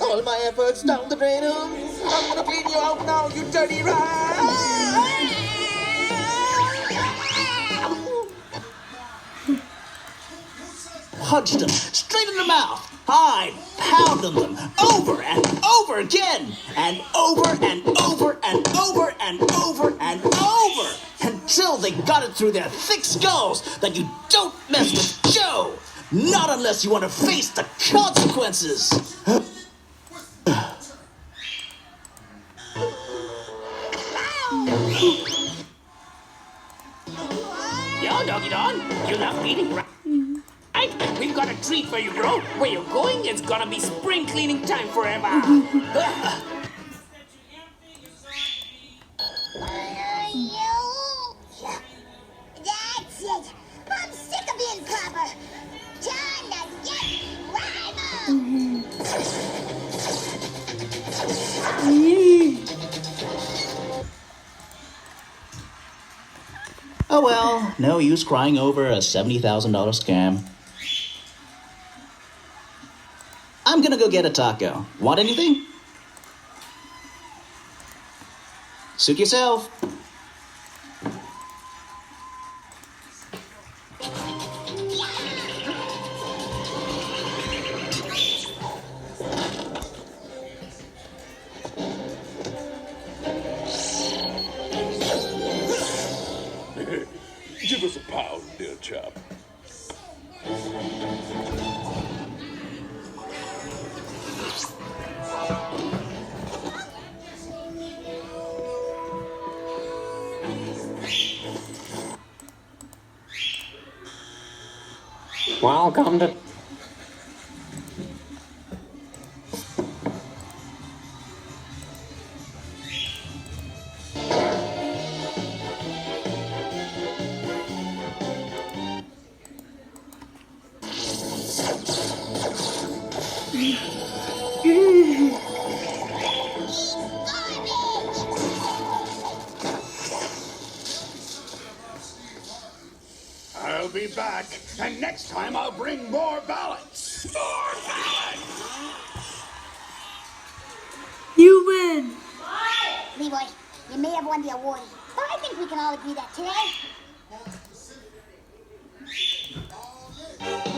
All my efforts down the drain. I'm gonna clean you out now, you dirty rat! Punched them straight in the mouth. I pounded them over and over again, and over and over and over and over and over, until they got it through their thick skulls that you don't mess with Joe. Not unless you want to face the consequences. Yo, Doggy Don, you love eating right? We've got a treat for you, bro. Where you're going, it's gonna be spring cleaning time forever. That's it. I'm sick of being proper. Time to get Oh well, no use crying over a $70,000 scam. I'm gonna go get a taco. Want anything? Suit yourself. Give us a pound, dear chap. Welcome to... I'll be back, and next time I'll bring more ballots. More ballots! You win. Leroy, you may have won the award, but I think we can all agree that today.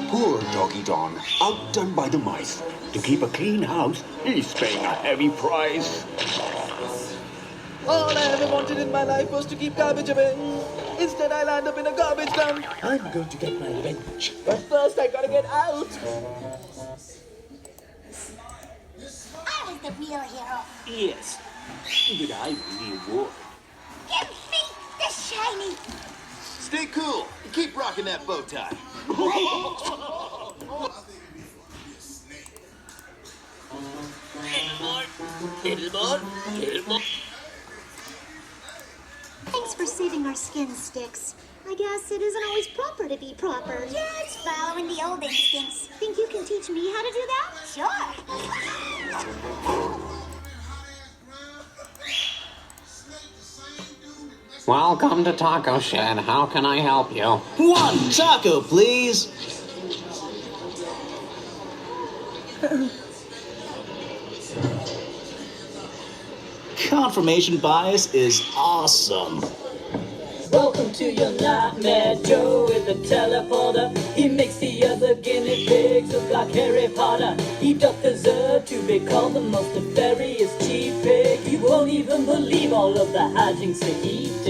Poor Doggy Don, outdone by the mice. To keep a clean house, he's paying a heavy price. All I ever wanted in my life was to keep garbage away. Instead, I land up in a garbage dump. I'm going to get my revenge. But first, I gotta get out. I was the real hero. Yes, but I won the award. Give me the shiny. Stay cool. Keep rocking that bow tie. Thanks for saving our skin, Sticks. I guess it isn't always proper to be proper. Just following the old instincts. Think you can teach me how to do that? Sure. Welcome to Taco Shed. How can I help you? One taco, please. Confirmation bias is awesome. Welcome to your nightmare, Joe with a teleporter. He makes the other guinea pigs look like Harry Potter. He doth deserve to be called the most nefarious chief pig. You won't even believe all of the hijinks that he did.